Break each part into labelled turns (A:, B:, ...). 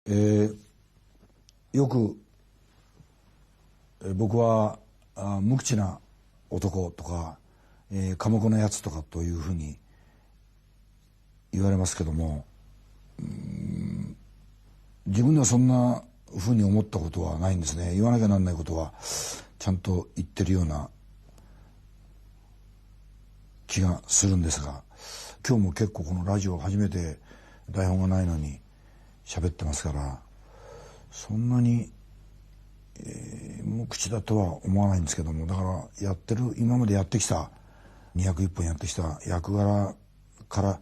A: よく、僕は無口な男とか、寡黙なやつとかというふうに言われますけども、自分ではそんなふうに思ったことはないんですね。言わなきゃなんないことはちゃんと言ってるような気がするんですが、今日も結構このラジオ初めて台本がないのに喋ってますから、そんなに、無口だとは思わないんですけども、だから今までやってきた201本やってきた役柄から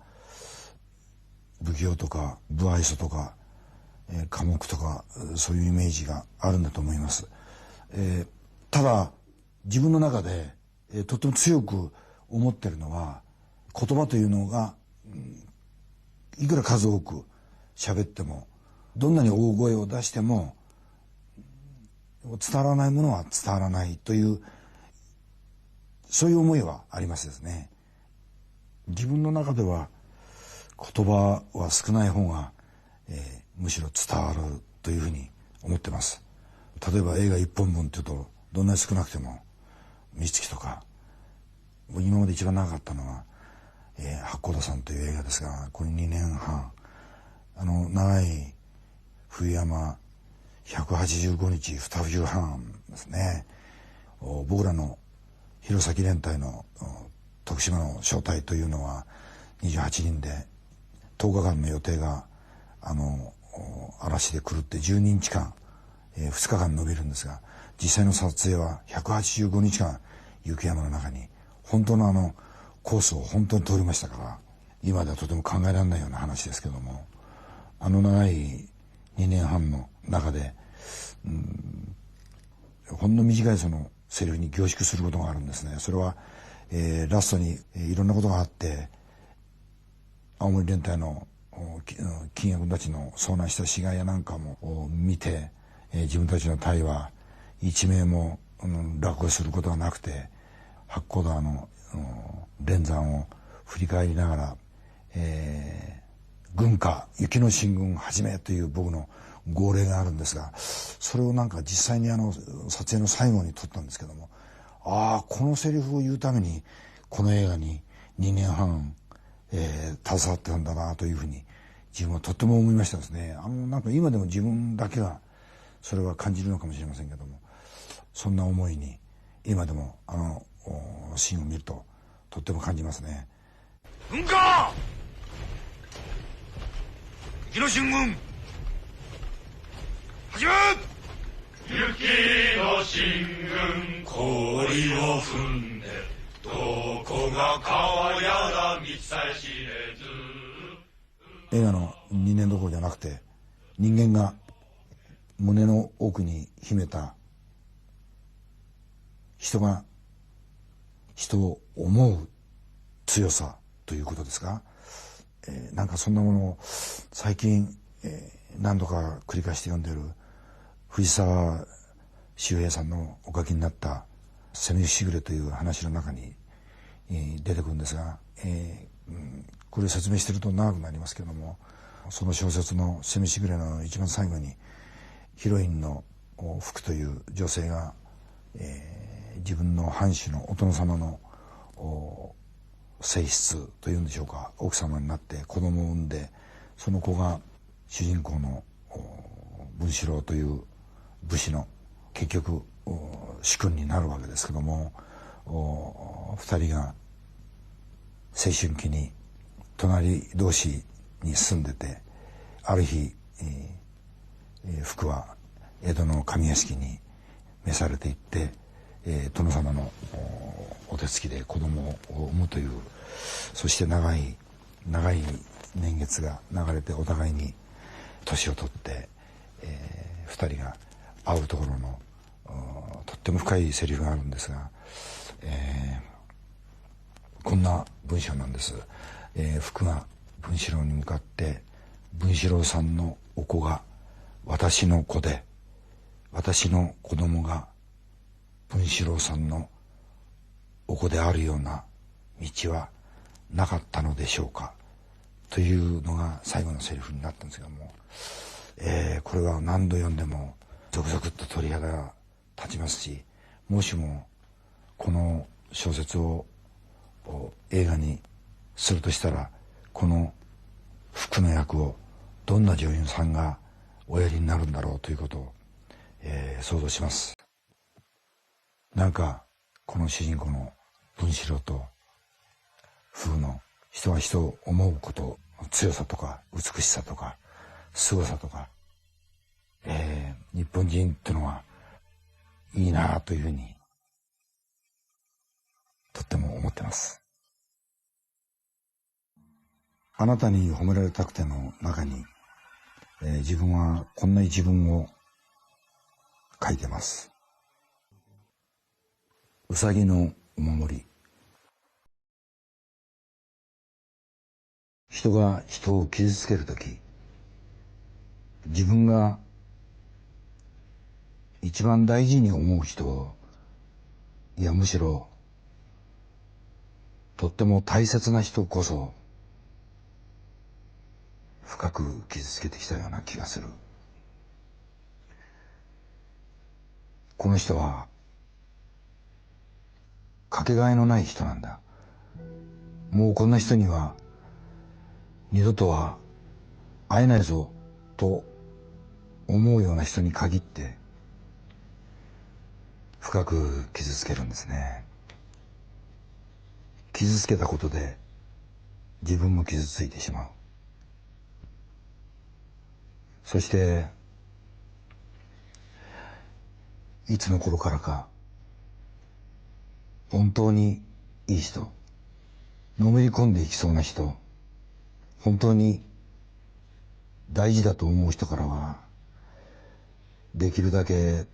A: 不器用とか不愛想とか、寡黙とかそういうイメージがあるんだと思います。ただ自分の中で、とても強く思ってるのは、言葉というのが、いくら数多く喋っても、どんなに大声を出しても伝わらないものは伝わらないという、そういう思いはありますですね。自分の中では言葉は少ない方が、むしろ伝わるというふうに思ってます。例えば映画1本分っていうと、どんなに少なくても三月とか、今まで一番長かったのは、八甲田山という映画ですが、これ2年半、長い冬山185日2冬半ですね。僕らの弘前連隊の徳島の小隊というのは28人で、10日間の予定が嵐で狂って12日間、2日間延びるんですが、実際の撮影は185日間雪山の中に、本当のコースを本当に通りましたから、今ではとても考えられないような話ですけども、長い2年半の中で、ほんの短いそのセリフに凝縮することがあるんですね。それは、ラストに、いろんなことがあって、青森連隊の金谷君たちの遭難した死骸やなんかも見て、自分たちの隊は一名も落語することがなくて、八甲田の連山を振り返りながら、軍歌雪の進軍始めという僕の号令があるんですが、それをなんか実際に撮影の最後に撮ったんですけども、このセリフを言うためにこの映画に2年半、携わってたんだなというふうに自分はとっても思いましたですね。なんか今でも自分だけがそれは感じるのかもしれませんけども、そんな思いに今でもシーンを見るととっても感じますね。
B: 軍歌雪の進軍始め！
C: 雪の進軍氷を踏んで、どこが川やら道さえ知れず。
A: 映画の2年どころじゃなくて、人間が胸の奥に秘めた人が人を思う強さということですか。なんかそんなものを最近、何度か繰り返して読んでいる藤沢周平さんのお書きになった「攻めしぐれ」という話の中に、出てくるんですが、これ説明してると長くなりますけども、その小説の「攻めしぐれ」の一番最後にヒロインの福という女性が、自分の藩主のお殿様の正室というんでしょうか、奥様になって子供を産んで、その子が主人公の文四郎という武士の結局主君になるわけですけども、2人が青春期に隣同士に住んでて、ある日、福は江戸の上屋敷に召されていって、殿様のお手つきで子供を産むという、そして長い年月が流れて、お互いに年を取って、2人が会うところのとっても深いセリフがあるんですが、こんな文章なんです。福が文四郎に向かって、文四郎さんのお子が私の子で、私の子供が文四郎さんのお子であるような道はなかったのでしょうか、というのが最後のセリフになったんですけども、これは何度読んでも続々と鳥肌が立ちますし、もしもこの小説を映画にするとしたら、この福の役をどんな女優さんがおやりになるんだろうということを、想像します。なんかこの主人公の文四郎と風の人は人を思うことの強さとか美しさとか凄さとか、日本人ってのはいいなというふうにとっても思ってます。あなたに褒められたくての中に、自分はこんな一文を書いてます。うさぎのお守り。人が人を傷つけるとき、自分が一番大事に思う人、いやむしろとっても大切な人こそ深く傷つけてきたような気がする。この人はかけがえのない人なんだ。もうこんな人には二度とは会えないぞと思うような人に限って深く傷つけるんですね。傷つけたことで自分も傷ついてしまう。そしていつの頃からか本当にいい人、のめり込んでいきそうな人、本当に大事だと思う人からはできるだけ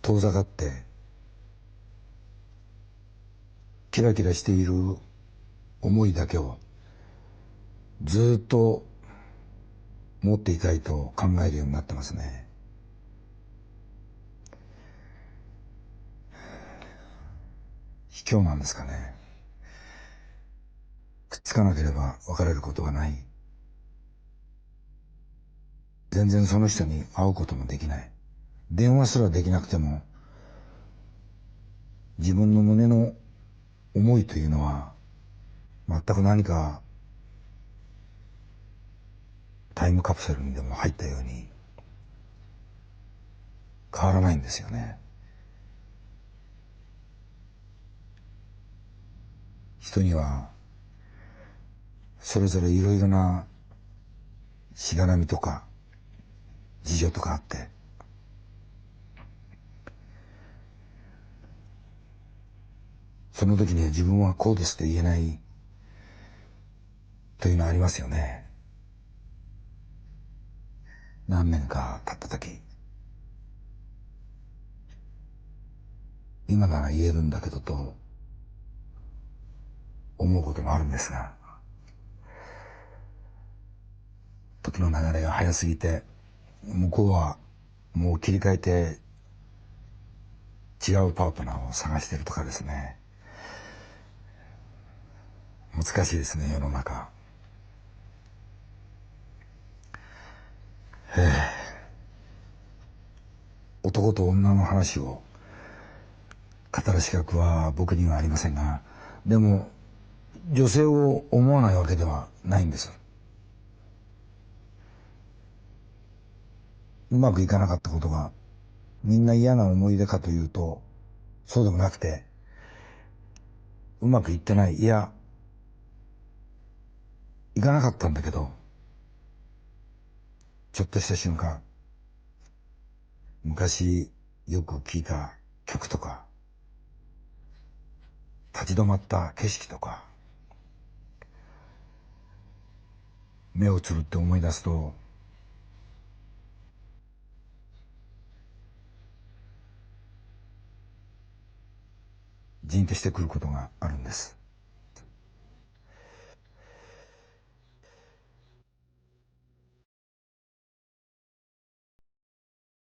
A: 遠ざかってキラキラしている思いだけをずっと持っていたいと考えるようになってますね。卑怯なんですかね。くっつかなければ別れることがない。全然その人に会うこともできない。電話すらできなくても自分の胸の思いというのは全く何かタイムカプセルにでも入ったように変わらないんですよね。人にはそれぞれいろいろなしがらみとか事情とかあって、その時には自分はこうですと言えないというのはありますよね。何年か経った時、今なら言えるんだけどと思うこともあるんですが、時の流れが早すぎて向こうはもう切り替えて違うパートナーを探してるとかですね。難しいですね、世の中。男と女の話を語る資格は僕にはありませんが、でも女性を思わないわけではないんです。うまくいかなかったことがみんな嫌な思い出かというとそうでもなくて、うまくいってない、いやいかなかったんだけど、ちょっとした瞬間、昔よく聴いた曲とか立ち止まった景色とか、目をつぶって思い出すとじんとしてくることがあるんです。